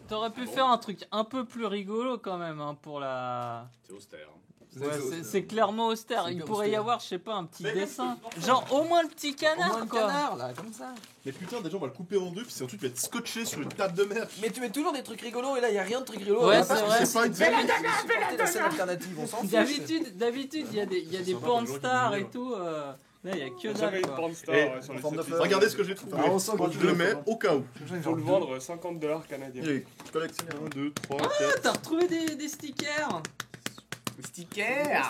T'aurais pu faire un truc un peu plus rigolo quand même hein, pour la... C'est austère. Ouais, c'est clairement austère. Il pourrait y avoir, je sais pas, un petit dessin. Genre au moins le petit canard, au moins le quoi. canard, là, comme ça. Mais putain, déjà on va le couper en deux, puis c'est un truc qui va être scotché sur une table de mer. Mais tu mets toujours des trucs rigolos et là y a rien de truc rigolo. Ouais, c'est vrai. C'est pas une scène. La scène alternative, on s'en fiche. D'habitude, il y a des porn stars et tout. Là, il y a que dalle, quoi. Regardez ce que j'ai trouvé. Je le mets au cas où. Faut le vendre 50$ canadiens. Allez, je collectionne 1, 2, 3, 4. Ah, t'as retrouvé des stickers. Stickers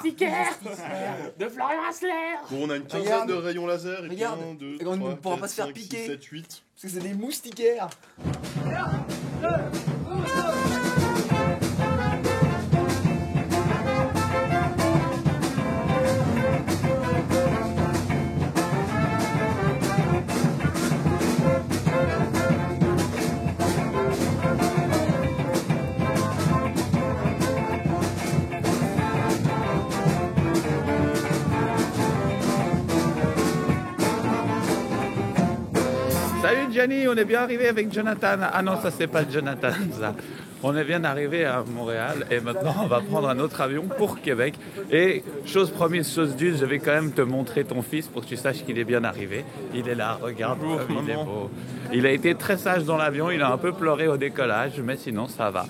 De Florian Hassler. Bon, on a une quinzaine de rayons laser. Et Regarde. 1, 2, Et on 3, ne pourra 4, pas se faire 5, 6, piquer. 7, 8. Parce que c'est des moustiquaires. Salut Gianni, on est bien arrivé avec Jonathan. Ah non, ça c'est pas Jonathan, ça. On est bien arrivé à Montréal et maintenant on va prendre un autre avion pour Québec. Et chose promise, chose due, je vais quand même te montrer ton fils pour que tu saches qu'il est bien arrivé. Il est là, regarde comme il est beau. Il a été très sage dans l'avion, il a un peu pleuré au décollage, mais sinon ça va.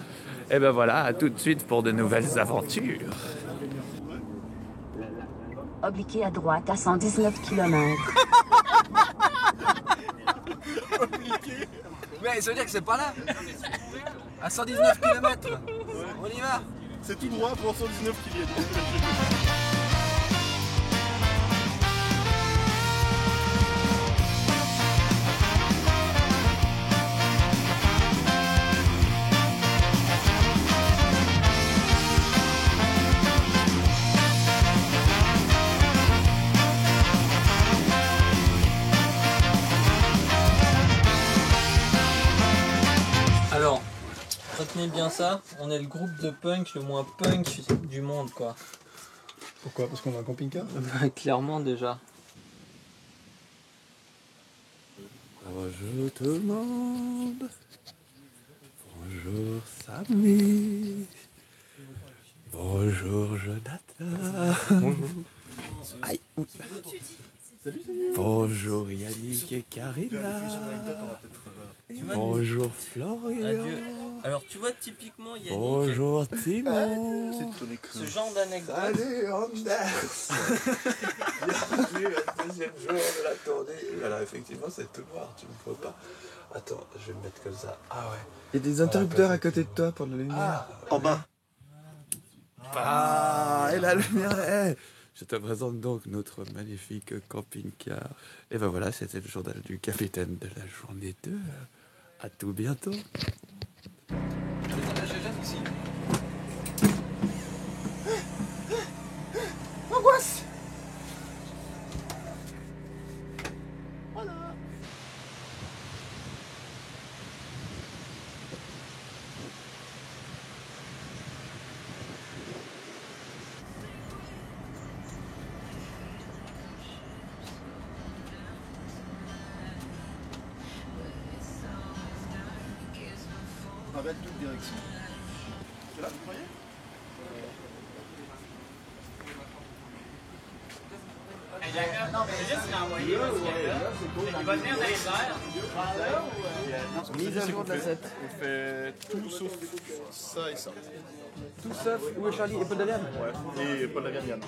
Et ben voilà, à tout de suite pour de nouvelles aventures. Obliqué à droite à 119 km. Mais ça veut dire que c'est pas là. À 119 km. On y va. C'est tout droit pour 119 km. Alors, retenez bien ça. On est le groupe de punk le moins punk du monde, quoi. Pourquoi? Parce qu'on a un camping-car? Clairement déjà. Bonjour tout le monde. Bonjour Samy. Bonjour Jonathan. Bonjour. Aïe. Bonjour Yannick et Karina. Bonjour Florian. Adieu. Alors tu vois typiquement Yannick. Bonjour Timon. Ce genre d'anecdote. Salut Anders. Bienvenue à le deuxième jour de la tournée. Alors effectivement c'est tout noir, tu me vois pas. Attends, je vais me mettre comme ça. Ah ouais. Il y a des interrupteurs à côté de toi pour la lumière. En bas. Ah, et la lumière est... Je te présente donc notre magnifique camping-car. Et ben voilà, c'était le journal du capitaine de la journée 2. À tout bientôt. Angoisse. Avec toute direction. C'est là, vous croyez? Non, mais juste l'envoyer parce qu'il va venir dans les airs. Mise à jour de la 7. On fait tout sauf ça et ça. Tout sauf où est Charlie et Paul Dalian. Ouais. Et Paul Lavigne, Yann.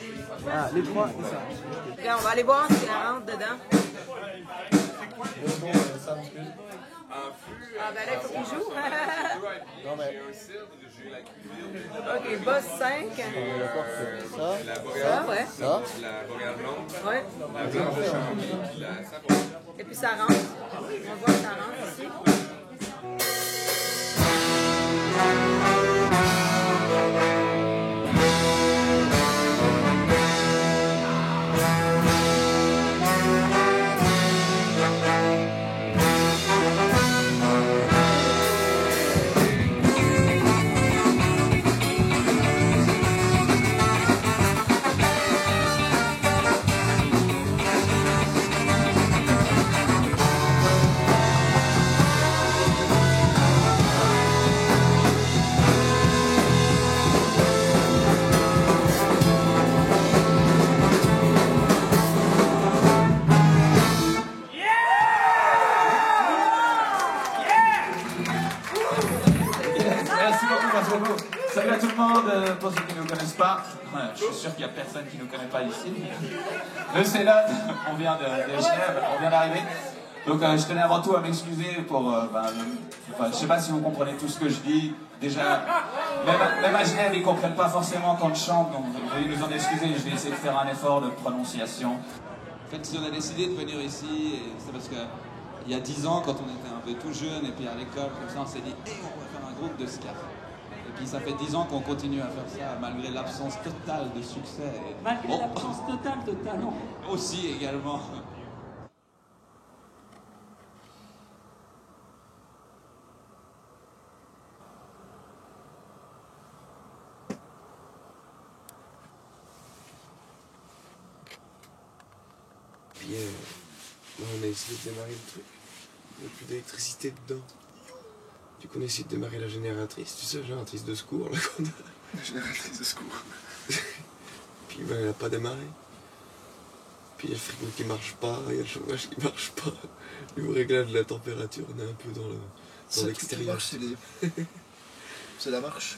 Ah, les trois et ça. Là, on va aller voir si elle rentre dedans. Ah, ben là, il faut qu'il joue. Non, mais. Ok, boss 5. Ça, Ça, ouais. ça. Ouais. Et puis ça rentre. On voit que ça rentre ici. pour ceux qui ne nous connaissent pas, je suis sûr qu'il n'y a personne qui ne nous connaît pas ici. Le Sénat, on vient de Genève, on vient d'arriver. Donc je tenais avant tout à m'excuser pour... je ne sais pas si vous comprenez tout ce que je dis. Déjà, même à Genève, ils ne comprennent pas forcément quand je chante, donc veuillez nous en excuser, je vais essayer de faire un effort de prononciation. En fait, si on a décidé de venir ici, c'est parce que il y a 10 ans, quand on était un peu tout jeune, et puis à l'école, comme ça, on s'est dit « Hey, on va faire un groupe de ska ». Et puis ça fait 10 ans qu'on continue à faire ça, malgré l'absence totale de succès. Malgré l'absence totale de talent. Aussi, également. Puis on a essayé de démarrer le truc. Il n'y a plus d'électricité dedans. Du coup on a essayé de démarrer la génératrice, tu sais, la génératrice de secours là qu'on a. La génératrice de secours. Puis elle n'a pas démarré. Puis il y a le frigo qui marche pas, il y a le chauffage qui marche pas. Le réglage de la température, on est un peu dans l'extérieur. C'est la marche.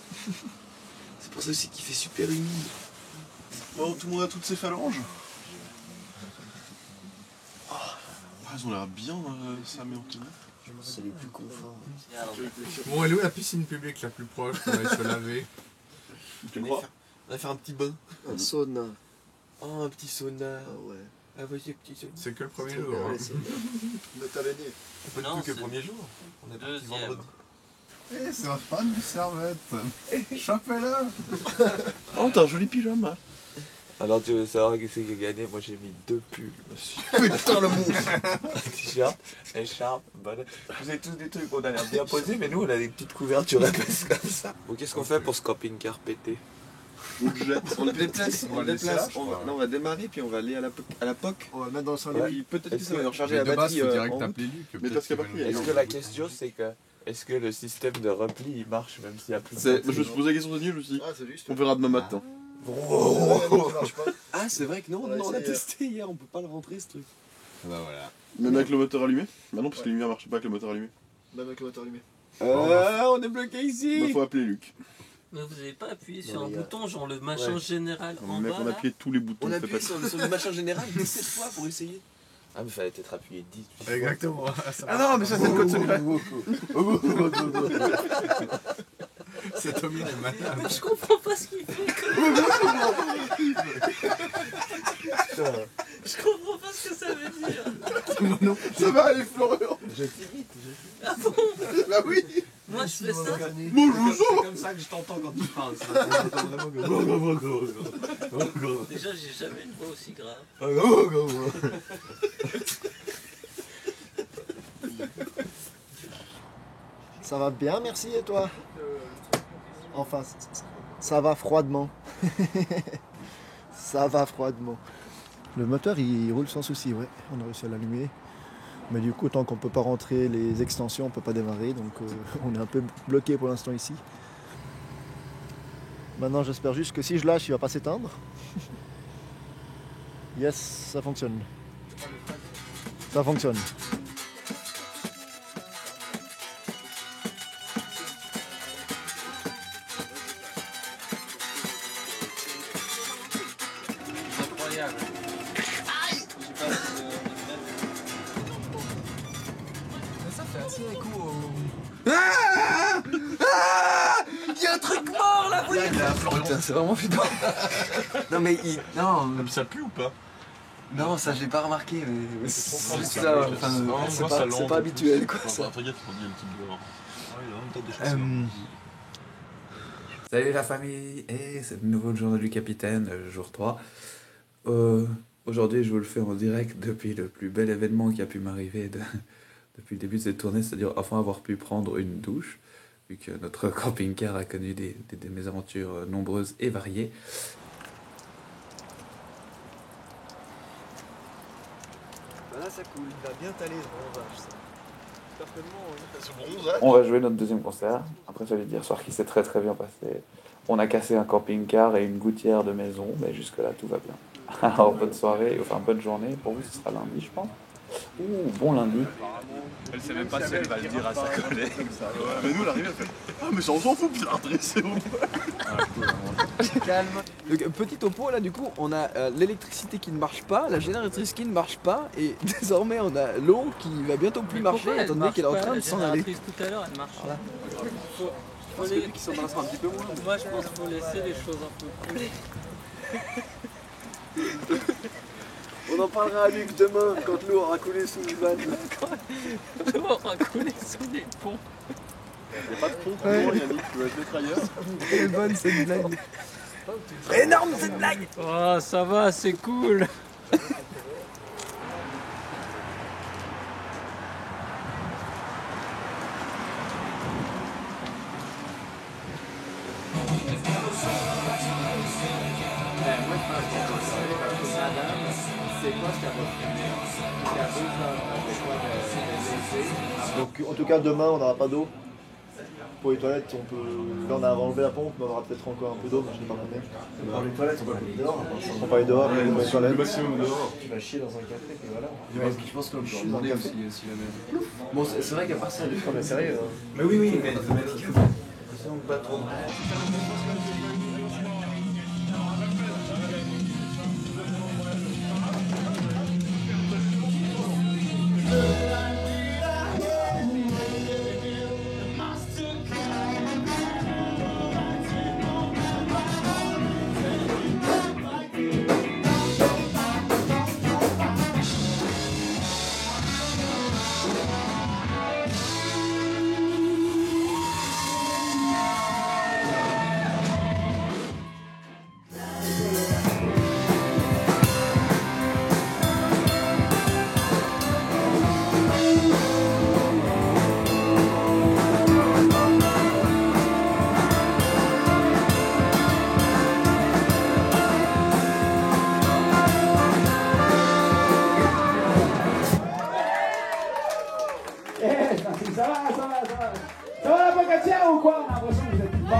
C'est pour ça aussi qu'il fait super humide. Bon, tout le monde a toutes ses phalanges. Ils ont l'air bien, Sam et Anthony. C'est les plus conforts. Bon, elle est où la piscine publique la plus proche pour aller se laver? Tu crois? On va faire un petit bain. Un sauna. Oh, un petit sauna. Ah ouais. Ah, voyez, petit sauna. C'est que le premier jour. Hein. Notre année. Pas du tout que le premier jour. On est parti vendredi. Eh, c'est un fan du Servette. Chopez-le. Oh, t'as un joli pyjama. Alors tu veux savoir qui c'est qui a gagné? Moi j'ai mis 2 pulls, monsieur. Putain le monstre. Un t-shirt, écharpe, bonnet. Vous avez tous des trucs, on a l'air bien posés, mais nous on a des petites couvertures épaisses comme ça. Bon, qu'est-ce qu'on fait pour ce camping-car pété? On le jette. On le déplace. On va le laisser là, je On crois. va démarrer puis on va aller à la POC. On va le mettre dans le Et salon. puis peut-être que ça va nous recharger Mais la de base, batterie. faut direct en route. t'appeler Luc. Mais peut-être parce qu'il y a qu'il pas va pris, nous- Est-ce que la question c'est que est-ce que le système de repli il marche même s'il n'y a plus de Je me batterie? suis posé la question de nuit, je me suis dit, Ah, c'est juste. on verra demain matin. Ah, c'est vrai que non, On a on a essayé, testé hier, on peut pas le rentrer ce truc. Bah voilà. Même avec le moteur allumé? Bah non, parce que les lumières marchent pas avec le moteur allumé. Même avec le moteur allumé. On est bloqué Bah ici. faut appeler Luc. Mais vous avez pas appuyé sur Non, un les gars. bouton, genre le machin Ouais. général Non, en mais mec, bas on a là appuyé tous les boutons. On a c'est appuyé pas- sur le machin général 17 fois pour essayer. Ah mais fallait peut-être appuyer 10. Exactement. Ah non, mais ça c'est le code secret. C'est Tommy le malade. Mais je comprends pas ce qu'il fait. Je comprends pas ce que ça veut dire. Ça va aller Florian. Je t'imite. Ah bon? Bah oui. Moi je fais ça. C'est comme ça que je t'entends quand tu parles. Déjà j'ai jamais une voix aussi grave. Ça va bien, merci, et toi? Enfin, ça va froidement. Ça va froidement. Le moteur, il roule sans souci, ouais. On a réussi à l'allumer. Mais du coup, tant qu'on ne peut pas rentrer les extensions, on ne peut pas démarrer. Donc, on est un peu bloqué pour l'instant ici. Maintenant, j'espère juste que si je lâche, il ne va pas s'éteindre. Yes, ça fonctionne. Ça fonctionne. Incroyable. Ça fait assez écho au... Il y a un truc mort là, vous Putain, c'est vraiment flippant. Non mais non, Ça pue ou pas? non, ça j'ai pas remarqué, mais c'est juste ça. Enfin, ça c'est pas habituel quoi. Ça. Regarde, il y a une petite dehors. Salut la famille, et c'est le nouveau journal du capitaine, jour 3. Aujourd'hui je vous le fais en direct depuis le plus bel événement qui a pu m'arriver depuis le début de cette tournée, c'est-à-dire enfin avoir pu prendre une douche, vu que notre camping-car a connu des mésaventures nombreuses et variées. Bah là ça coule, il va bien t'aller ce bronzage ça. Certainement, Ce bronzage. On va jouer notre deuxième concert, après celui d'hier soir qui s'est très très bien passé. On a cassé un camping-car et une gouttière de maison, mais jusque-là tout va bien. Alors bonne soirée, enfin bonne journée, pour vous ce sera lundi je pense. Ouh, bon lundi. Elle sait même pas si elle va le dire à sa collègue. Mais nous on arrive à faire. Ah mais ça on s'en fout, puis la redresser au moins. calme. Donc, petit topo, là du coup, on a l'électricité qui ne marche pas, la génératrice qui ne marche pas, et désormais on a l'eau qui va bientôt plus marcher, étant donné qu'elle est en train de s'en aller. Tout à l'heure, elle marche. Voilà. Faut les... qui s'en un petit peu moins. Moi, je pense qu'il faut laisser les choses un peu plus. On en parlera à Luc demain, quand l'eau aura coulé sous le van. Quand l'eau aura coulé sous les ponts. Il n'y a pas de pont pour moi, Yannick, tu vas te mettre ailleurs. Elle est bonne cette blague. Énorme cette blague. Oh, ça va, c'est cool. Donc en tout cas demain on n'aura pas d'eau. Pour les toilettes, on peut. Là on a enlevé la pompe, mais on aura peut-être encore un peu d'eau, mais je ne sais pas combien. Pour les toilettes, on va aller dehors. On va aller dehors, Ouais, pour les toilettes. le maximum dehors. Tu vas chier dans un café, et voilà. Ouais, je pense qu'on peut demander aussi si la même. Bon, c'est vrai qu'à part ça, Luc, on est sérieux. Mais oui, mais pas trop. Ça va la pocatière ou quoi? On a l'impression que vous êtes morts.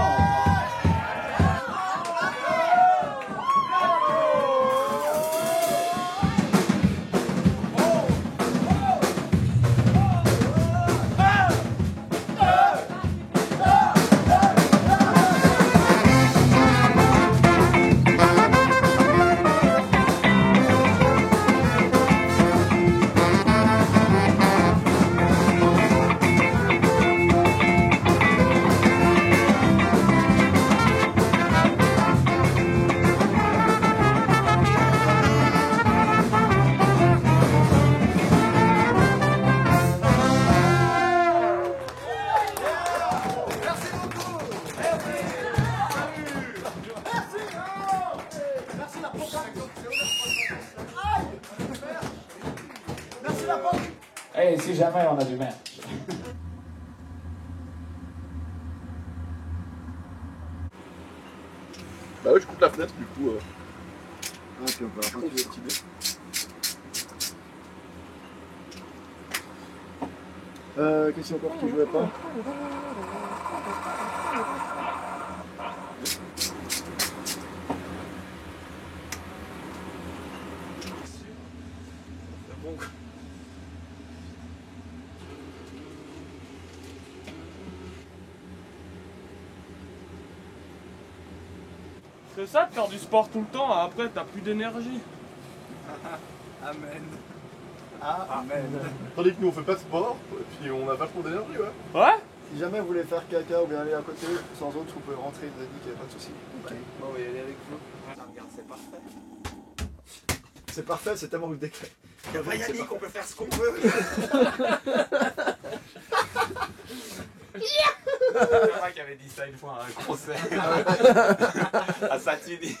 Hey, si jamais on a du merch. Bah ouais, je coupe la fenêtre du coup. Ah, puis on peut avoir pas cette idée. Qu'est-ce qu'il y a encore qui jouait pas? C'est ça de faire du sport tout le temps, après t'as plus d'énergie. Amen. Amen. Tandis que nous on fait pas de sport, et puis on a vachement d'énergie, ouais. Ouais. Si jamais vous voulez faire caca ou bien aller à côté, sans autre, vous pouvez rentrer, vous avez dit qu'il n'y avait pas de souci. Ok. Bon, on va y aller avec vous. Regarde, c'est parfait. C'est parfait, c'est tellement que décret. Il y a pas Yannick, on peut faire ce qu'on veut. C'est moi qui avait dit ça une fois à un concert. À Satini.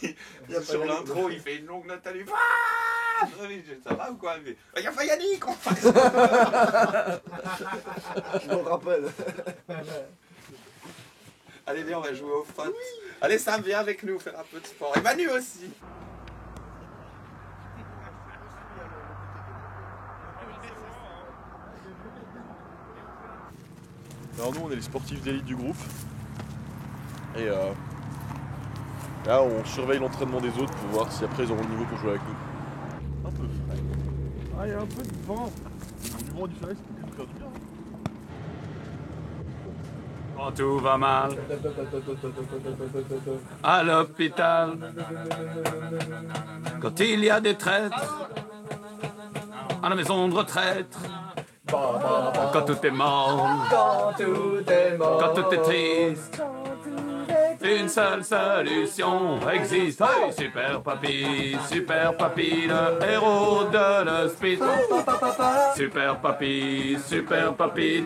Sur l'intro, il fait une longue note à lui. Ah, ça va ou quoi? Il y a pas Yannick, on fait ça. Je m'en rappelle. Allez, viens, on va jouer au foot. Oui. Allez, Sam, viens avec nous faire un peu de sport. Et Manu aussi. Alors nous on est les sportifs d'élite du groupe et là on surveille l'entraînement des autres pour voir si après ils auront le niveau pour jouer avec nous. Un peu frais. Ah, il y a un peu de vent. Du vent et du soleil, ça peut que nous faire du bien. Quand tout va mal, à l'hôpital, quand il y a des traîtres, à la maison de retraite, quand tout est mort, quand tout est triste, une seule solution existe. Hey, super papy, le héros de l'hospice. Super papy,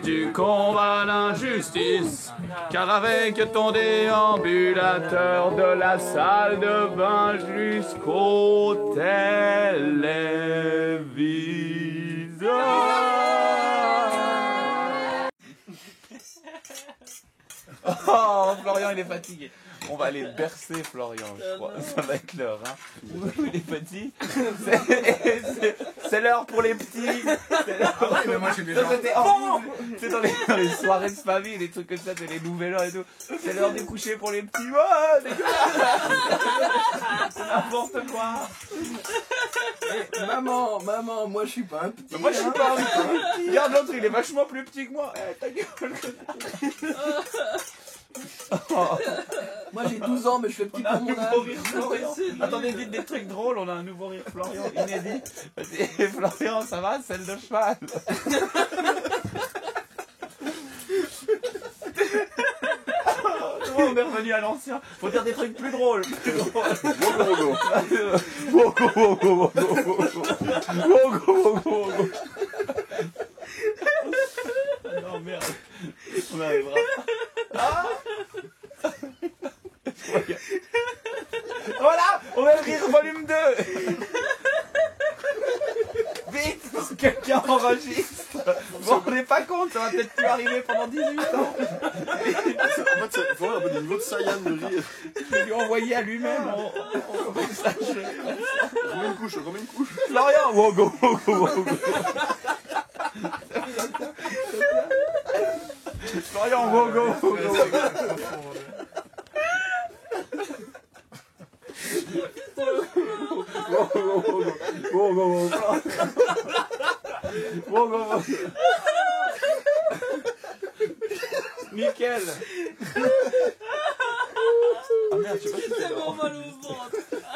tu combats l'injustice. Car avec ton déambulateur de la salle de bain jusqu'au téléviseur. Oh, Florian, il est fatigué. On va aller bercer Florian, je crois. Ça va être l'heure, hein. Il est fatigué. C'est l'heure pour les petits. C'est l'heure. Ah ouais, mais moi, je suis bien. C'est dans les soirées de famille, les trucs comme ça, c'est les nouvelles heures et tout. C'est l'heure du coucher pour les petits. Ouais, dégueulasse. N'importe quoi. Maman, moi je suis pas un petit. Moi je suis pas un petit. Regarde l'autre, il est vachement plus petit que moi. Eh, ta gueule. Oh. Moi j'ai 12 ans mais je fais petit pour mon âge. Florian. Attendez, dites des trucs drôles, on a un nouveau rire Florian inédit. Florian, ça va, celle de cheval. On est revenu à l'ancien. Faut dire des trucs plus drôles. Non merde. On arrivera. Ah voilà, on va le rire volume 2. Vite, quelqu'un enregistre. Bon, on n'est pas compte, ça va peut-être plus arriver pendant 18 ans. En fait, c'est vraiment un peu du niveau de Saiyan de rire. Je vais lui envoyer à lui-même en message. Remets une couche. Florian, wogo. Florian, wogo. Nickel. Ah merde, je sais pas si c'est bon.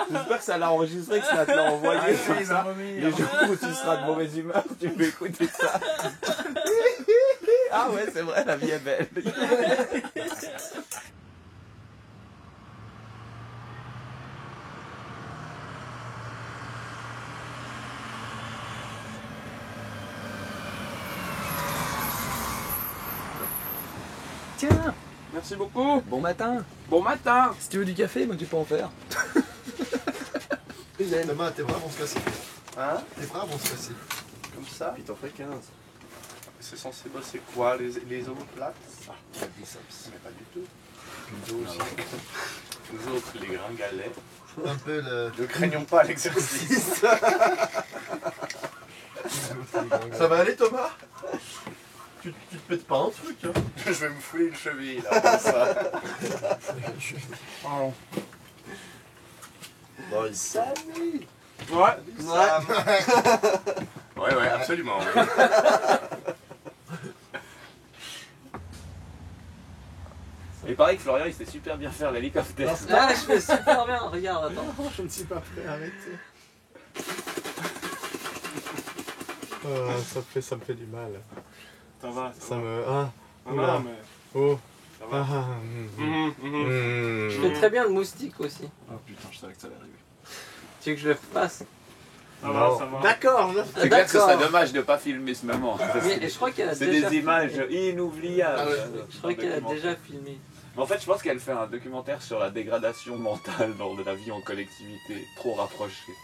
J'espère que ça l'a enregistré, que ça te l'a envoyé. Comme ça. Les jours où tu seras de mauvaise humeur, tu peux écouter ça. Ah ouais, c'est vrai, la vie est belle. Tiens, Merci beaucoup. bon matin. Bon matin. Si tu veux du café, moi tu peux en faire. Thomas, tes bras vont se casser. Hein? Tes bras vont se casser. Comme ça. Puis t'en fais 15. C'est censé bosser quoi? Les omoplates? Ah, les biceps. Mais pas du tout. Nous aussi. Nous autres, les gringalets. Un peu le... Ne craignons pas l'exercice. Ça va aller, Thomas? Tu te pètes pas un truc, hein? Je vais me fouler une cheville, là, comme ça. Oh. Bon, il s'amuse. Ouais. Ouais, absolument. Oui. Il paraît que Florian il sait super bien faire l'hélicoptère. Ah, je fais super bien, regarde, attends. Je ne suis pas prêt à arrêter. Ça me fait du mal. Ça va. Ça me... Ah, non, mais... Oh. Ça va. Je fais très bien le moustique aussi. Oh putain, je savais que ça allait arriver. Tu veux que je le refasse? Ça va, ça va. D'accord, C'est clair que ce serait dommage de ne pas filmer ce moment. Mais je crois qu'elle a C'est déjà... des images inoubliables. Je crois qu'elle a déjà filmé. En fait, je pense qu'elle fait un documentaire sur la dégradation mentale dans de la vie en collectivité, trop rapprochée.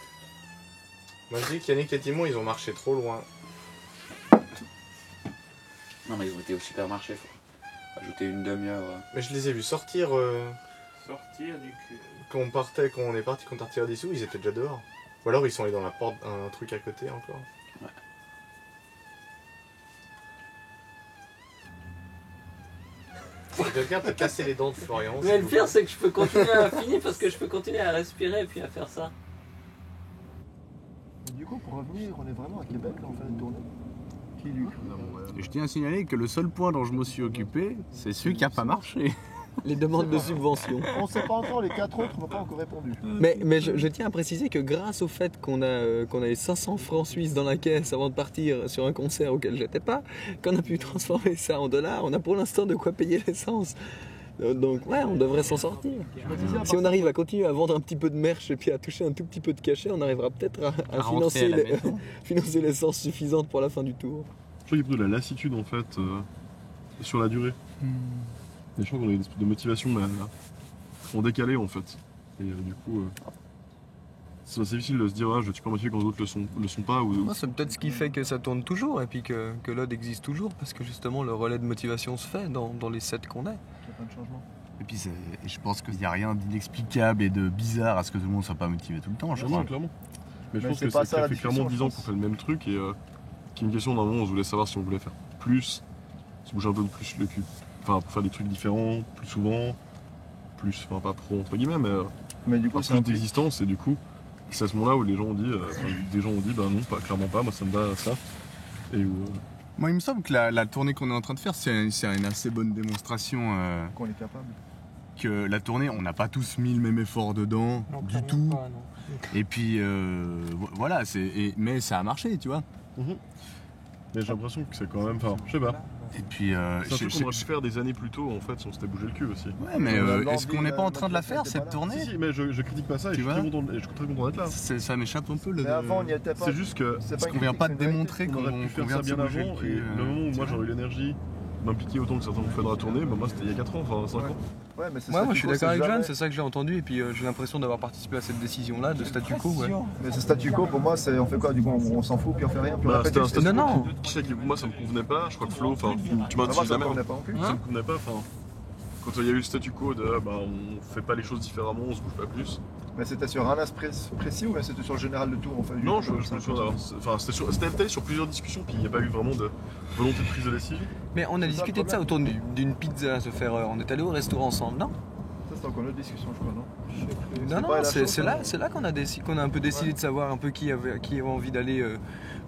Moi je dis qu'Yannick et Timon, ils ont marché trop loin. Non, mais ils ont été au supermarché, faut ajouter une demi-heure. Mais je les ai vus sortir Sortir du cul. quand on est parti, quand on partait d'ici, ils étaient déjà dehors. Ou alors ils sont allés dans la porte, un truc à côté encore. Ouais. Quelqu'un peut casser les dents de Florian. Mais le pire, c'est que je peux continuer à finir parce que je peux continuer à respirer et puis à faire ça. Du coup, pour revenir, on est vraiment à Québec, là, on fait une tournée. petit Luc. Et je tiens à signaler que le seul point dont je me suis occupé, c'est celui qui n'a pas marché. Les demandes de subvention. On ne sait pas encore, les 4 autres n'ont pas encore répondu. Mais je tiens à préciser que grâce au fait qu'on a les 500 francs suisses dans la caisse avant de partir sur un concert auquel j'étais pas, qu'on a pu transformer ça en dollars, on a pour l'instant de quoi payer l'essence. Donc ouais, on devrait s'en sortir. Si on arrive à continuer à vendre un petit peu de merch et puis à toucher un tout petit peu de cachet, on arrivera peut-être à financer l'essence suffisante pour la fin du tour. Je crois qu'il y a plutôt de la lassitude en fait sur la durée. Et je crois qu'on a une espèce de motivation en décalé en fait. Et du coup, c'est assez difficile de se dire je suis pas motivé quand les autres le sont pas. Moi, c'est peut-être ce qui fait que ça tourne toujours et puis que l'OD existe toujours parce que justement le relais de motivation se fait dans les sets qu'on est. Pas de changement. Et puis je pense qu'il n'y a rien d'inexplicable et de bizarre à ce que tout le monde soit pas motivé tout le temps. Je crois. Non, clairement. Mais je pense c'est que pas ça ça, la fait clairement discussion, 10 ans qu'on fait le même truc et qu'il y a une question d'un moment où on voulait savoir si on voulait faire plus, se bouger un peu plus le cul. Enfin, pour faire des trucs différents, plus souvent, plus, enfin pas pro entre guillemets, mais du coup, plus d'existence et du coup, c'est à ce moment-là où les gens ont dit, des gens ont dit, bah non, clairement pas, moi ça me va ça. Et où, Moi, il me semble que la tournée qu'on est en train de faire, c'est une assez bonne démonstration. Qu'on est capable. Que la tournée, on n'a pas tous mis le même effort dedans, Non, du tout. pas, non. Et puis, voilà, mais ça a marché, tu vois. Mais j'ai l'impression que c'est quand même, enfin, je sais pas. Et puis, c'est un truc qu'on aurait pu faire des années plus tôt en fait si on s'était bougé le cul aussi. Ouais, mais est-ce qu'on n'est pas en train de la faire cette tournée? Si, mais je critique pas ça et je suis très content d'être là. Ça m'échappe un peu le. Mais avant, on n'y était pas. C'est juste que. Parce qu'on vient pas de démontrer qu'on aurait pu faire ça bien avant et le moment où moi j'aurais eu l'énergie m'impliquer autant que certains ont fait dans la tournée, bah moi c'était il y a 4 ans, enfin 5 ans. Ouais, mais c'est moi je statu suis quo, d'accord avec jamais- John, c'est ça que j'ai entendu et puis j'ai l'impression d'avoir participé à cette décision-là de statu quo. Ouais. Mais ce statu quo, pour moi, c'est on fait quoi? Du coup, on s'en fout, puis on fait rien, puis on Bah, répète c'était un juste- statu Non, non. quo qui moi ça me convenait pas, je crois que Flo, enfin tu m'as Moi, dit ça me jamais. convenait pas non plus. Ça me convenait pas, enfin. Quand il y a eu le statu quo de bah on fait pas les choses différemment, on se bouge pas plus. Mais c'était sur un aspect précis ou bien c'était sur le général de tout en fait? Non, je me souviens d'avoir. Enfin, c'était sur plusieurs discussions, puis il n'y a pas eu vraiment de volonté de prise de décision. Mais on a discuté de ça autour d'une pizza à se faire. On est allé au restaurant ensemble, non? Ça, c'est encore une autre discussion, je crois, non? Non, c'est là qu'on a un peu décidé de savoir un peu qui avait envie d'aller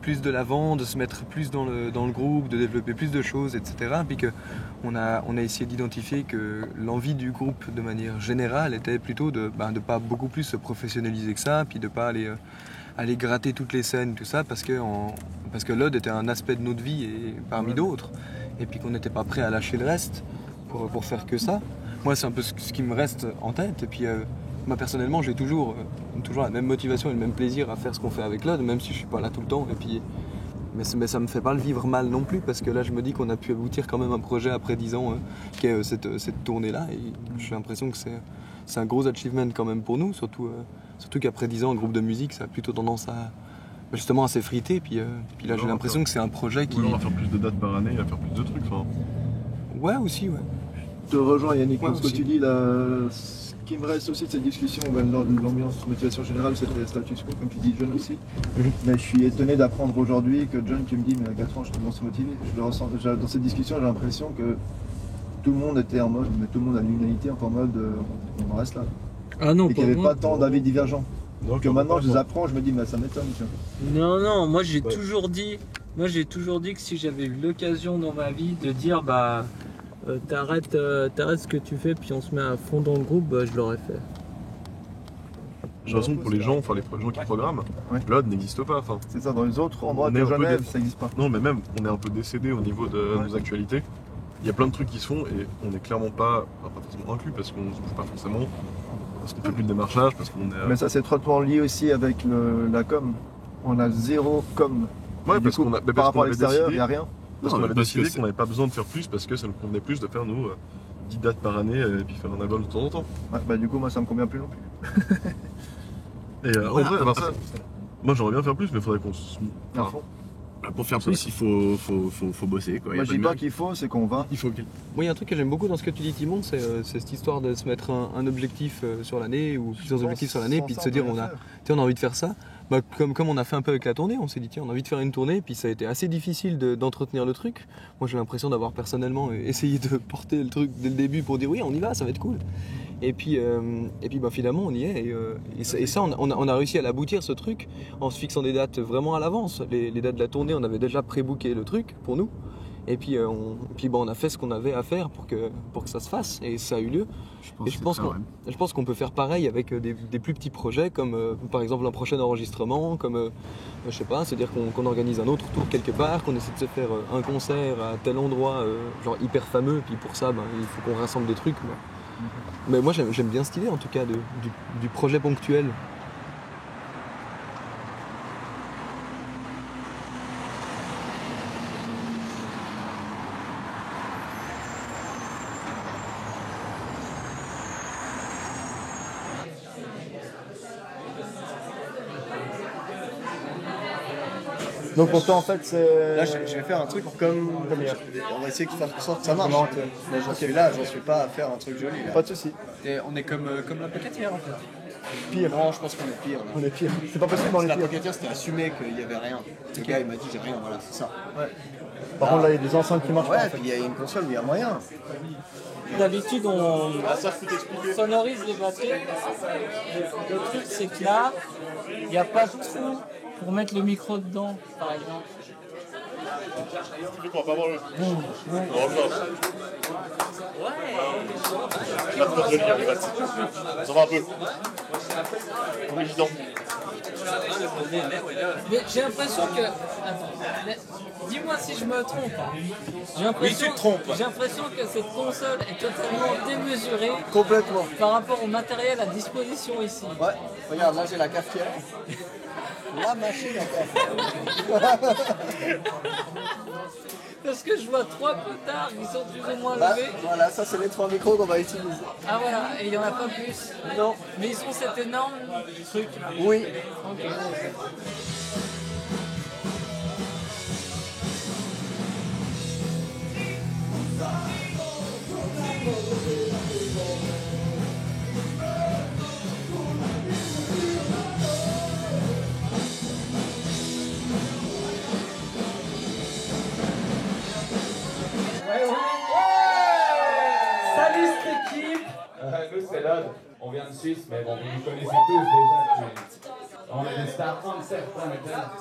plus de l'avant, de se mettre plus dans le groupe, de développer plus de choses, etc. Puis qu'on a essayé d'identifier que l'envie du groupe de manière générale était plutôt de pas beaucoup plus se professionnaliser que ça, puis de pas aller gratter toutes les scènes, tout ça, parce que l'OD était un aspect de notre vie et parmi d'autres, et puis qu'on n'était pas prêt à lâcher le reste pour faire que ça. Moi, c'est un peu ce qui me reste en tête, et puis moi personnellement, j'ai toujours la même motivation et le même plaisir à faire ce qu'on fait avec l'OD, même si je suis pas là tout le temps. Et puis, mais ça me fait pas le vivre mal non plus, parce que là, je me dis qu'on a pu aboutir quand même à un projet après 10 ans, qui est cette tournée-là, et j'ai l'impression que c'est un gros achievement quand même pour nous, surtout qu'après 10 ans, un groupe de musique, ça a plutôt tendance à s'effriter. Puis là, j'ai l'impression que c'est un projet qui. On va faire plus de dates par année, à faire plus de trucs. Enfin. Ouais, aussi, ouais. Je te rejoins Yannick, dans ce que aussi. tu dis là. Ce qui me reste aussi de cette discussion, l'ambiance motivation générale, c'était le status quo, comme tu dis John aussi. Mais je suis étonné d'apprendre aujourd'hui que John, tu me dis, mais à 4 ans, je commence à motiver. Je le ressens déjà dans cette discussion, j'ai l'impression que tout le monde était en mode, mais tout le monde a l'unanimité, en mode, on en reste là. Ah non, et qu'il n'y avait pas tant d'avis divergents. Donc maintenant, je les apprends, je me dis, mais ça m'étonne. Non, moi j'ai toujours dit que si j'avais eu l'occasion dans ma vie de dire t'arrêtes ce que tu fais puis on se met à fond dans le groupe, je l'aurais fait. J'ai l'impression que pour les gens, enfin les gens qui programment, l'OD n'existe pas. Enfin, c'est ça, dans les autres endroits de Genève, ça n'existe pas. Non, mais même, on est un peu décédé au niveau de nos actualités. Il y a plein de trucs qui se font et on n'est clairement pas forcément inclus parce qu'on ne se bouge pas forcément, parce qu'on fait plus de démarchage, parce qu'on est. Mais ça, c'est trop lié aussi avec la com. On a zéro com. Ouais, parce qu'on a. Par rapport à l'extérieur, il n'y a rien. Parce qu'on avait décidé qu'on n'avait pas besoin de faire plus parce que ça nous convenait plus de faire nos 10 dates par année et puis faire un album de temps en temps. Ouais, du coup, moi, ça me convient plus non plus. Et en vrai, moi j'aimerais bien faire plus, mais il faudrait qu'on se. Pour faire plus, il faut bosser. Quoi. Moi, je dis pas qu'il faut, c'est qu'on va. Moi, il y a un truc que j'aime beaucoup dans ce que tu dis, Timon, c'est cette histoire de se mettre un objectif sur l'année ou plusieurs objectifs sur l'année, puis de se dire on a envie de faire ça. comme on a fait un peu avec la tournée, on s'est dit tiens, on a envie de faire une tournée, puis ça a été assez difficile d'entretenir le truc. Moi j'ai l'impression d'avoir personnellement essayé de porter le truc dès le début pour dire oui, on y va, ça va être cool. Et puis finalement on y est, et ça on a réussi à l'aboutir ce truc en se fixant des dates vraiment à l'avance. Les dates de la tournée, on avait déjà pré-booké le truc pour nous. Et puis, on a fait ce qu'on avait à faire pour que ça se fasse, et ça a eu lieu. Je pense qu'on peut faire pareil avec des plus petits projets, comme par exemple un prochain enregistrement, comme je sais pas, c'est-à-dire qu'on organise un autre tour quelque part, qu'on essaie de se faire un concert à tel endroit, genre hyper fameux, puis pour ça, il faut qu'on rassemble des trucs. Mais moi j'aime bien cette idée en tout cas du projet ponctuel. Donc pour toi en fait c'est... Là je vais faire un truc comme on va essayer de faire en sorte que ça marche. Là j'en suis pas à faire un truc joli là. Pas de soucis. On est comme la Pocatière en fait. Pire. Non, je pense qu'on est pire. Là. On est pire. C'est pas possible, on est la pire. La Pocatière c'était assumé qu'il y avait rien. Le gars il m'a dit j'ai rien, voilà c'est ça. Ouais. Par contre là il y a des enceintes qui marchent pas. Ouais, puis il y a une console mais il y a moyen. D'habitude, on sonorise les batteries. Le truc, c'est que là, il n'y a pas de trou pour mettre le micro dedans, par exemple. Tu crois pas voir le... Ça va un peu. On est évident. Mais j'ai l'impression que... Attends, dis-moi si je me trompe. Oui, tu te trompes. J'ai l'impression que cette console est totalement démesurée. Complètement. Par rapport au matériel à disposition ici. Ouais, regarde, là j'ai la cafetière. La machine à café. Parce que je vois 3 potards qui sont plus ou moins levés. Voilà, ça c'est les 3 micros qu'on va utiliser. Ah voilà, et il n'y en a pas plus. Non. Mais ils sont cet énorme truc. Oui. Ok. Salut cette équipe. Nous c'est l'Ode, on vient de Suisse, mais bon, vous nous connaissez tous déjà. On est des stars on set, on est là.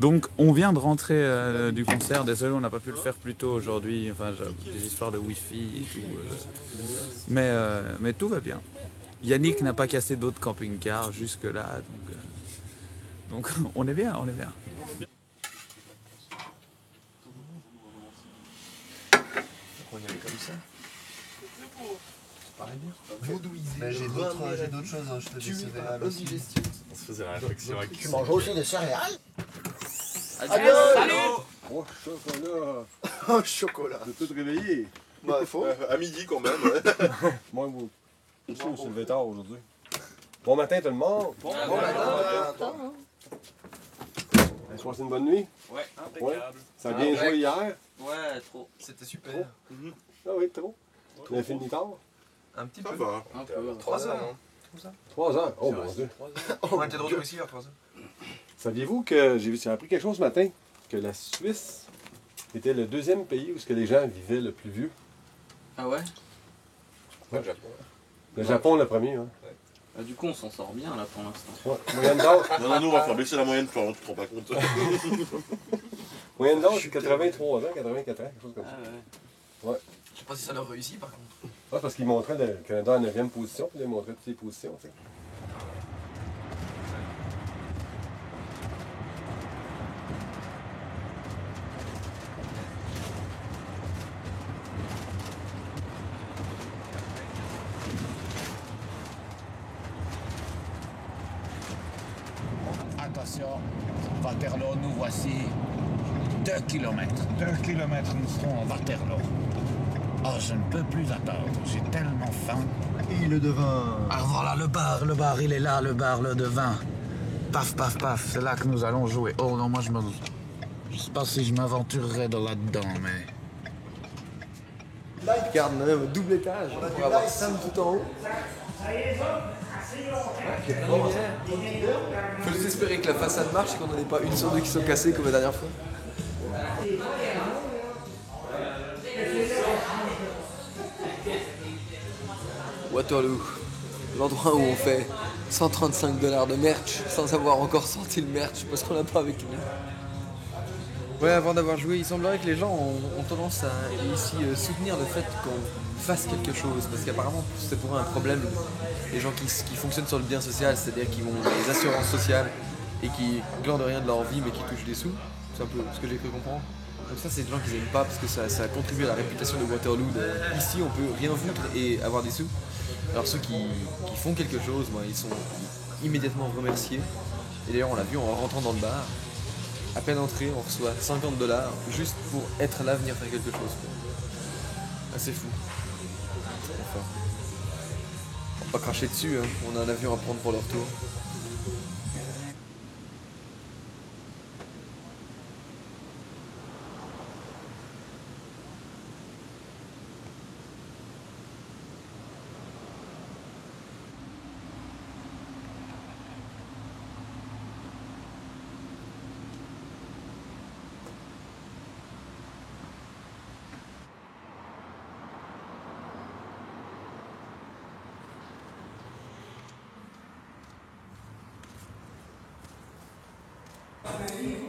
Donc on vient de rentrer du concert, désolé on n'a pas pu le faire plus tôt aujourd'hui, enfin des histoires de wifi et tout, mais tout va bien. Yannick n'a pas cassé d'autres camping-cars jusque là, donc on est bien, on est bien. On y allait comme ça. Mais j'ai d'autres choses, hein, je te dis. On se faisait la réflexion avec... Tu manges aussi des céréales? Salut. Oh, chocolat. Oh, chocolat. De te réveiller. Bah, faut. À midi quand même, ouais. Moi, vous. Ici, on s'est levé tard aujourd'hui. Bon matin, tout le monde. Bon matin. Est-ce que c'est une bonne nuit? Ouais, impeccable. Ça a bien joué hier? Ouais, trop. C'était super. Ah oui, trop. Tu as fini tard? Un petit Ça peu. va. Un peu. 3 heures, hein. Comme ça. 3 heures? Oh mon Dieu. On était de retour ici vers 3 heures. Saviez-vous que j'ai appris quelque chose ce matin? Que la Suisse était le deuxième pays où les gens vivaient le plus vieux. Ah ouais? Ouais. Le Japon, le premier. Hein. Ah, du coup, on s'en sort bien là pour l'instant. Ouais. Moyenne d'âge. Non, nous on va faire baisser la moyenne, Florent, tu te rends pas compte. Moyenne d'âge, c'est 83 ans, 84 ans, quelque chose comme ça. Ouais. Je sais pas si ça leur réussit par contre. Ouais, parce qu'il montrait le Canada en 9e position, puis il montrait toutes les positions. Tu sais. Attention, Waterloo, nous voici 2 km. 2 km, nous serons à Waterloo. Oh, je ne peux plus attendre. J'ai tellement faim. Et le devin. Ah voilà, le bar, il est là, le bar, le devin. Paf, paf, paf, c'est là que nous allons jouer. Oh non, moi je sais pas si je m'aventurerais là-dedans, mais... Regarde, on a même un double étage. On va avoir Sam tout en haut. Faut juste espérer que la façade marche et qu'on n'en ait pas une sur deux qui sont cassées comme la dernière fois. Waterloo, l'endroit où on fait 135 $ de merch sans avoir encore sorti le merch parce qu'on l'a pas avec nous. Ouais, avant d'avoir joué, il semblerait que les gens ont tendance à ici soutenir le fait qu'on fasse quelque chose parce qu'apparemment c'est pour eux un problème. Les gens qui fonctionnent sur le bien social, c'est-à-dire qui ont des assurances sociales et qui glandent rien de leur vie mais qui touchent des sous, c'est un peu ce que j'ai cru comprendre. Donc ça c'est des gens qu'ils n'aiment pas parce que ça contribue à la réputation de Waterloo. Ici on peut rien foutre et avoir des sous. Alors ceux qui font quelque chose, ils sont immédiatement remerciés. Et d'ailleurs on l'a vu en rentrant dans le bar. À peine entré, on reçoit 50 $ juste pour être là, venir faire quelque chose. Assez fou. Enfin, on va pas cracher dessus, hein. On a un avion à prendre pour leur tour.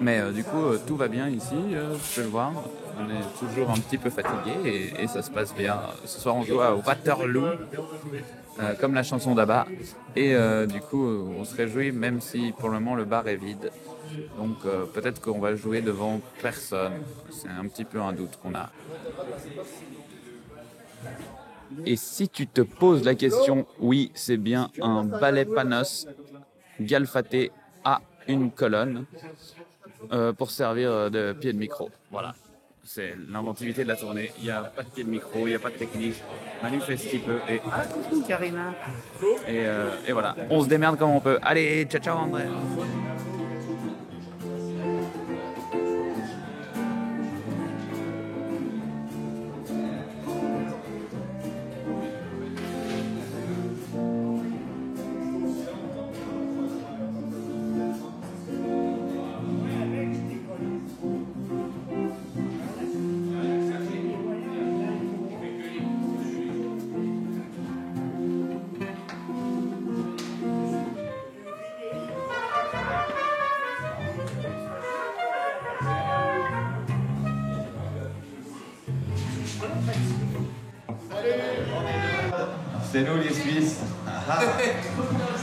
Mais du coup, tout va bien ici, je peux le voir. On est toujours un petit peu fatigué et ça se passe bien. Ce soir, on joue à Waterloo, comme la chanson d'Abba. Et du coup, on se réjouit même si pour le moment le bar est vide. Donc peut-être qu'on va jouer devant personne. C'est un petit peu un doute qu'on a. Et si tu te poses la question, oui, c'est bien un balai Panos galfaté à une colonne pour servir de pied de micro. Voilà, c'est l'inventivité de la tournée. Il n'y a pas de pied de micro, il n'y a pas de technique. Manu fait ce qu'il peut et... Ah, coucou Karina. Et voilà, on se démerde comme on peut. Allez, ciao ciao André. C'est nous les Suisses.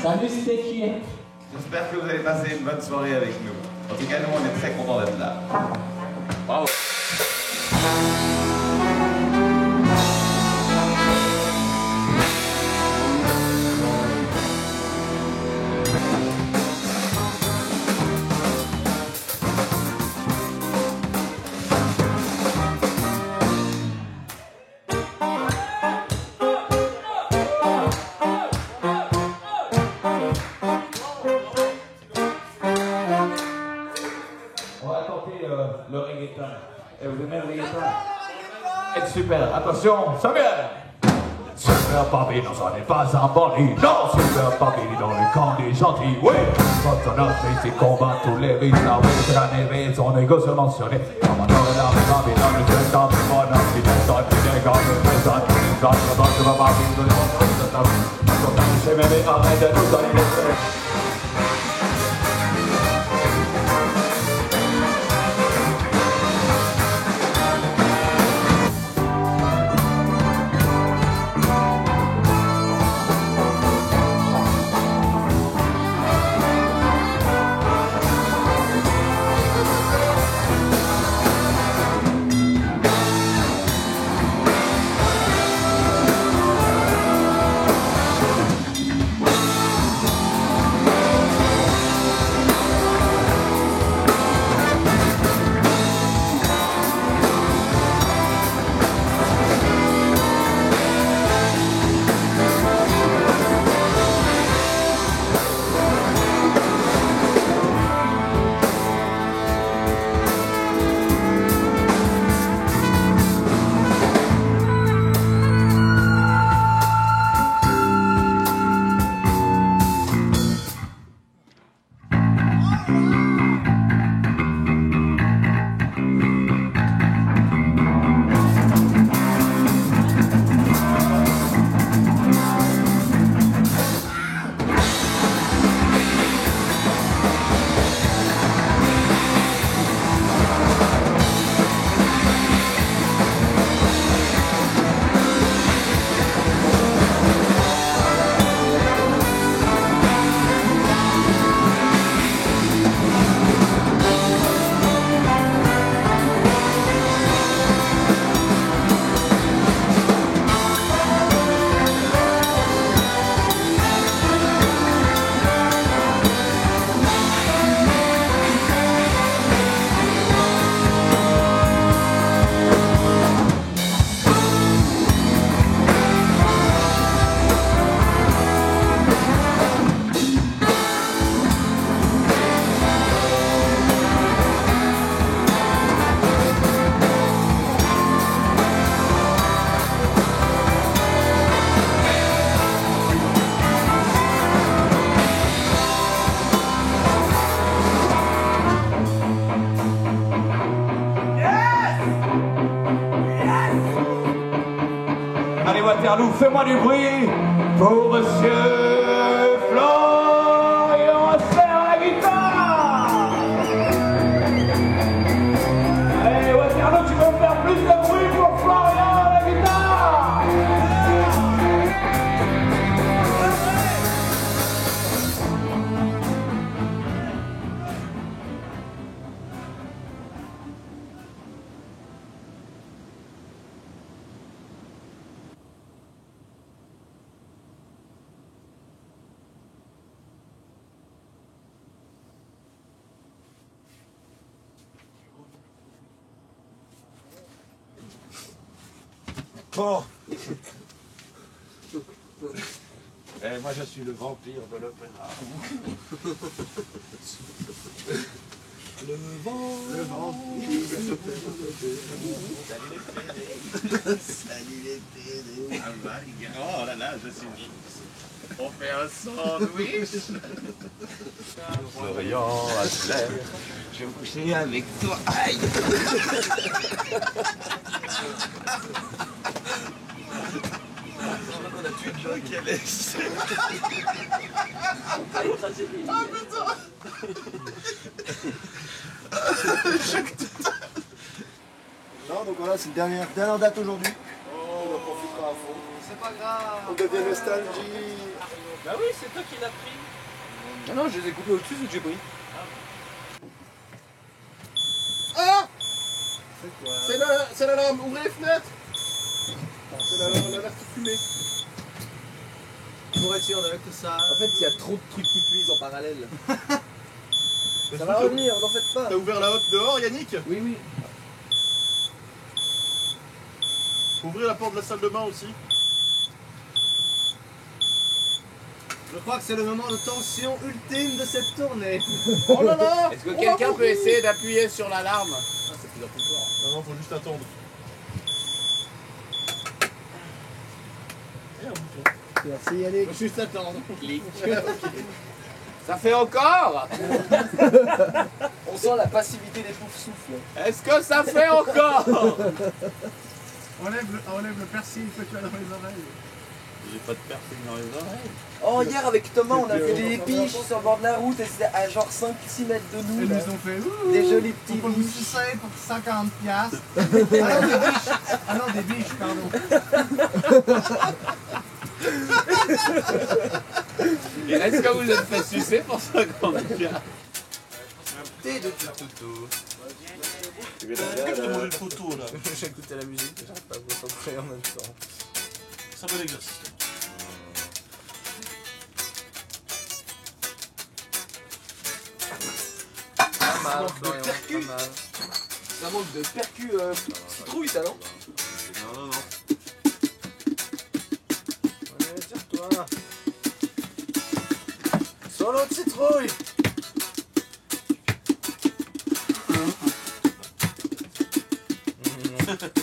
Salut Stéphie. J'espère que vous allez passer une bonne soirée avec nous. En tout cas, nous, on est très contents d'être là. Bravo. Le reggaeton. Et vous aimez le reggaeton? C'est super. Attention, Samuel! Super Papi, non, ça n'est pas un bandit. Non, Super Papi dans le camp des gentils. Oui! Quand on a fait combat tous les vices, la oui, son égo se mentionné. Comme on aurait la Papi dans le jeu, dans le monde, dans le monde, qui dégage le présent. Quand on va Super Papi dans le monde, quand on a fait mémé, arrête de nous alimenter. Saint-Loup, fais-moi du bruit pour Monsieur Florian Serre à la guitare. Allez, Waterloo, tu peux me faire plus de bruit pour Florian à la guitare. Bon. Et moi je suis le vampire de l'opéra. Le vampire de l'opéra. Salut les PD. Oh là là, je suis... On fait un sandwich. Florian Asler, je vais me coucher avec toi. Aïe. On a tué John Calès. Non, donc voilà, c'est la dernière date aujourd'hui. On en profitera à fond. C'est pas grave. On devient nostalgie. Bah oui, c'est toi qui l'as pris. Ah non, je les ai coupés au-dessus, c'est que j'ai pris. Ah! C'est l'alarme, ouvrez les fenêtres! C'est l'alerte fumée. Pour être sûr, on a que ça. En fait, il y a trop de trucs qui cuisent en parallèle. Ça va revenir, n'en faites pas. T'as ouvert la hotte dehors, Yannick? Oui, oui. Faut ouvrir la porte de la salle de bain aussi. Je crois que c'est le moment de tension ultime de cette tournée. Oh là là! Est-ce que quelqu'un peut essayer d'appuyer sur l'alarme? Ah, c'est plus fort. Non, non, faut juste attendre. Merci Yannick. Faut juste attendre. Clic. Ça fait encore? On sent la passivité des poufs-souffles. Est-ce que ça fait encore? Enlève le persil que tu as dans les oreilles. J'ai pas de persil dans les oreilles. Oh, hier avec Thomas, on a vu des biches sur le bord de la route et c'était à genre 5-6 mètres de nous. Ils nous ont fait des jolis petits pour biches. sucer pour 140 piastres. Ah non, des biches. Ah non, des biches, pardon. Et est-ce que vous êtes fait sucer pour 50 piastres? Thé de toutou. J'ai mangé le photo là. J'ai écouté la musique, j'arrive pas à me concentrer en même temps. Ça va l'exercice. Pas mal, Florian, pas mal. Ça manque de percu citrouille, ça, non? Non, non, non. Allez, tire-toi. Solo de citrouille.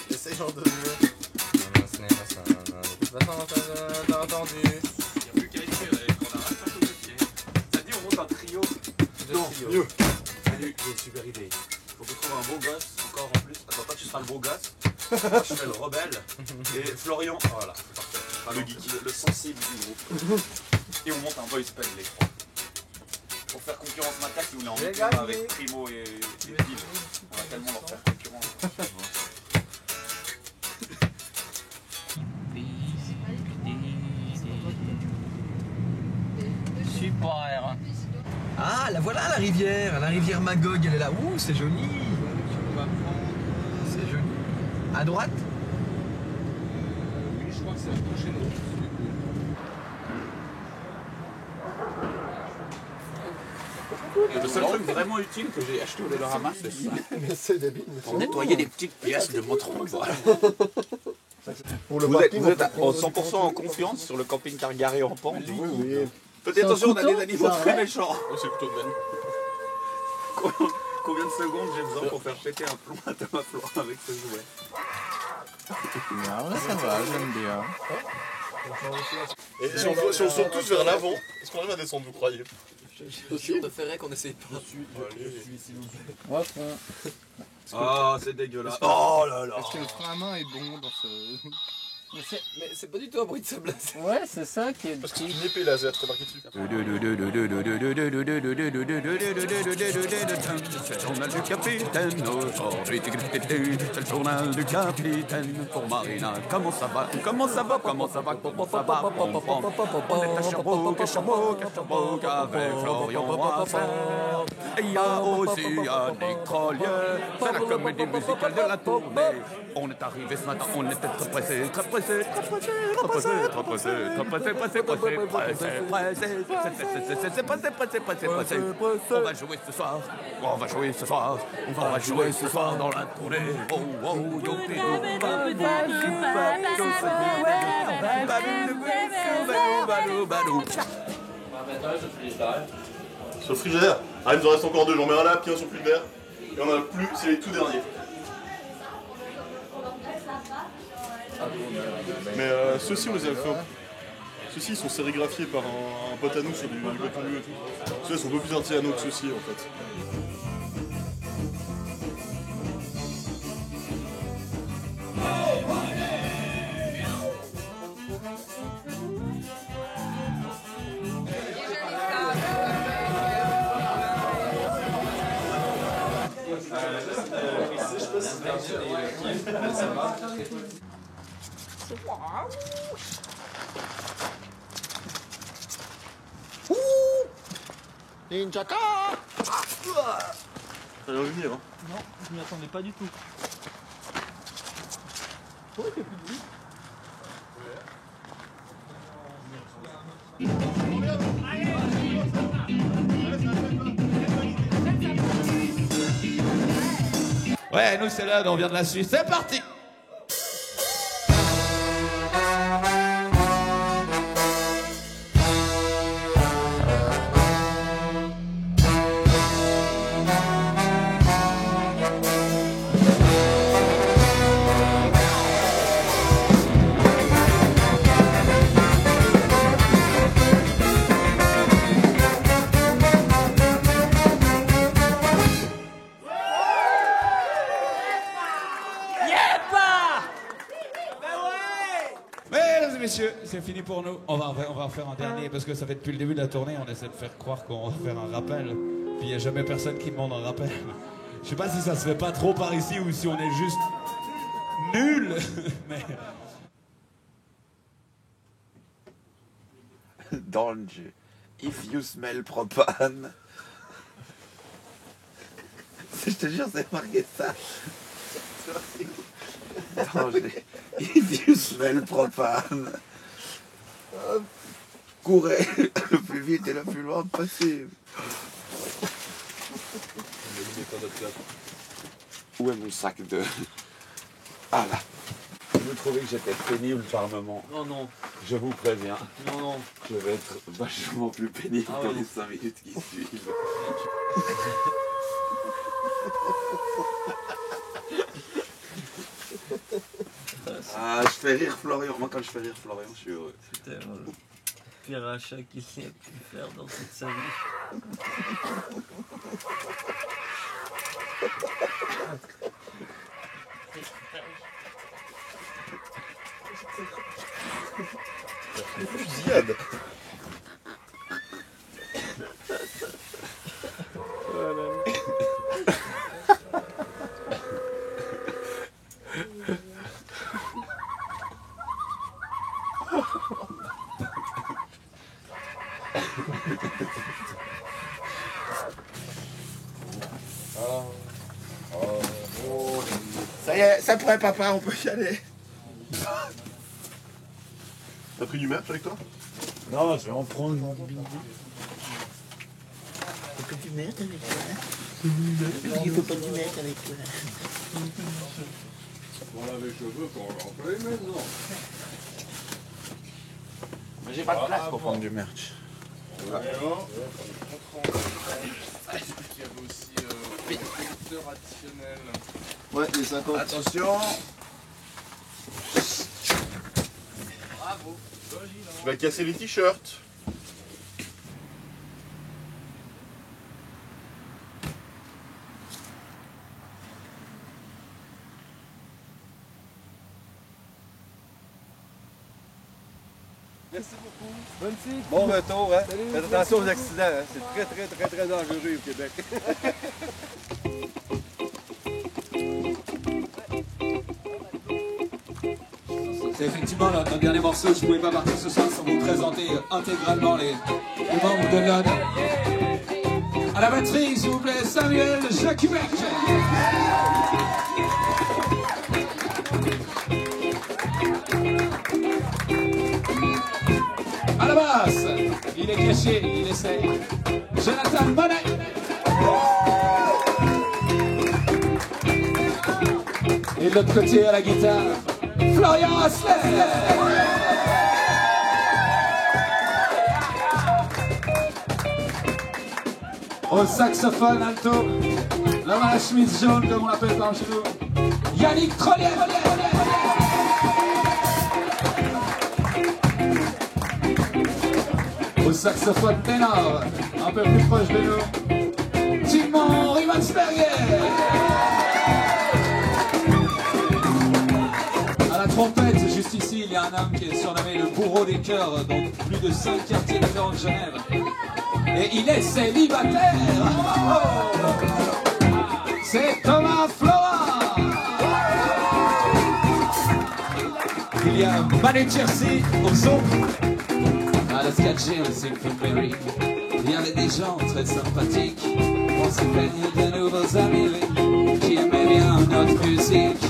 Essayons de mieux. Non, ce n'est pas ça. De toute façon, t'as entendu. Il n'y a plus qu'à écrire et qu'on arrête un peu de pied. Ça dit on monte un trio. Non, mieux. Salut, j'ai une super idée. Faut qu'on trouve un beau gosse encore en plus. Attends, toi tu seras le beau gosse. Moi je serai le rebelle. Et Florian, voilà, c'est parfait. Tu seras le sensible du groupe. Et on monte un boys band les trois. Pour faire concurrence Macaque, si vous voulez en mettre avec Primo et Phil. On va tellement leur faire concurrence. Super. Ah, la voilà la rivière Magog, elle est là. Ouh, c'est joli. C'est joli. À droite? Oui, je crois que c'est la prochaine route. Et le seul truc vraiment utile que j'ai acheté au Dollarama, c'est ça. C'est débile. Pour nettoyer des petites pièces de moto. Pour le Vous parking, êtes à 100% en confiance sur le camping-car garé en pente. Oui. Faites attention, on a des animaux très méchants. C'est plutôt de même. Combien de secondes j'ai besoin pour faire péter un plomb à Thomas Florent avec ce jouet? Non, ça va, j'aime bien. Et si on saute tous vers l'avant, est-ce qu'on arrive à descendre, vous croyez? Je préférerais qu'on essaye pas. Ouais, Ah, c'est dégueulasse. Oh là là. Est-ce que le frein à main est bon dans ce... Mais c'est pas du tout un bruit de sable laser. Ouais, c'est ça qui est. Parce que c'est une épée laser, c'est marqué dessus. C'est le journal du capitaine aujourd'hui. C'est le journal du capitaine pour Marina. Comment ça va? Comment ça va? Comment ça va? Comment ça va? On est à Sherbrooke, à Sherbrooke, à Sherbrooke avec Florian à faire. Et il y a aussi Yannick Trollier. C'est la comédie musicale de la tournée. On est arrivé ce matin, on était très pressés, très pressés, très pressés, très pressés, très pressés, très pressés, pressés, pressés, pressés. On va jouer ce soir, on va jouer ce soir, on va jouer ce soir dans la tournée. Oh, oh, youpi, Sur le frigidaire. Ah, il nous en reste encore deux. J'en mets un là, puis un sur le frigidaire. Et on en a plus, c'est les tout derniers. Mais ceux-ci, on les a fait. Ceux-ci, ils sont sérigraphiés par un pote à nous sur du coton bleu et tout. Ceux-là sont un peu plus artisanaux que ceux-ci, en fait. Ninjaka. Ça vient de venir, hein. Non, je m'y attendais pas du tout. Oh, il fait plus de bruit. Ouais, nous c'est là, on vient de la Suisse. C'est parti! Mesdames et messieurs, c'est fini pour nous. On va en faire un dernier parce que ça fait depuis le début de la tournée, on essaie de faire croire qu'on va faire un rappel. Puis il n'y a jamais personne qui demande un rappel. Je sais pas si ça se fait pas trop par ici ou si on est juste nul. Mais... Danger. If you smell propane. Je te jure, c'est marqué ça. Danger. If you smell propane. Courez le plus vite et le plus loin possible. Où est mon sac de... Ah là. Vous trouvez que j'étais pénible par moment? Non, non. Je vous préviens. Non, non. Je vais être vachement plus pénible Ah dans ouais. les 5 minutes qui suivent. Ah, je fais rire Florian. Moi, quand je fais rire Florian, je suis heureux. C'était le pire achat qu'il ait pu faire dans toute sa vie. Fusillade. Ça y est, ça pourrait papa, on peut y aller. T'as pris du merch avec toi? Non, je vais en prendre mon billet. Faut que tu mettes avec toi. Il faut pas que tu mettes avec toi. On a les cheveux qu'on rentrait maintenant. Mais j'ai pas de place pour prendre du merch. Il y avait aussi producteur additionnel. Ouais, les 50. Attention. Bravo. Tu vas casser les t-shirts. Merci beaucoup. Bonne suite. Bon retour, hein. Salut. Faites attention aux accidents, hein. C'est très dangereux au Québec. C'est effectivement notre dernier morceau. Je ne pouvais pas partir ce soir sans vous présenter intégralement les membres de l'OD. À la batterie, s'il vous plaît, Samuel Jacubek. À la basse, il est caché, il essaie. Jonathan Monet. Et de l'autre côté, à la guitare, Florian Asler. Au saxophone alto, l'homme à la chemise jaune comme on l'appelle par chez nous, Yannick Trollier. Au saxophone ténor, un peu plus proche de nous, Timon Rivansberger. À la trompette, juste ici, il y a un homme qui est surnommé le bourreau des chœurs dans plus de 5 quartiers différents de Genève. Et il est célibataire. C'est Thomas Flora. Il y a Manu Jersey au son. À la sketcher aussi pour Perry. Il y avait des gens très sympathiques. On s'est plaigné de nouveaux amis qui aimaient bien notre musique.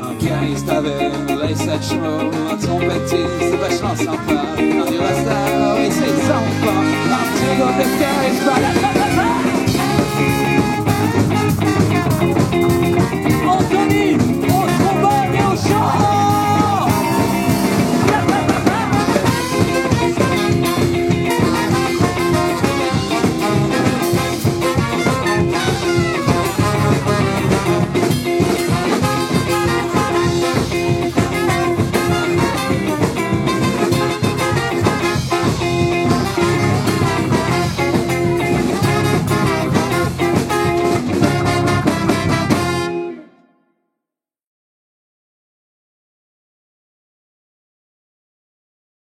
Un pianiste avec les satchmo, un trompettiste, c'est vachement sympa. Un du rasta, oui c'est sympa.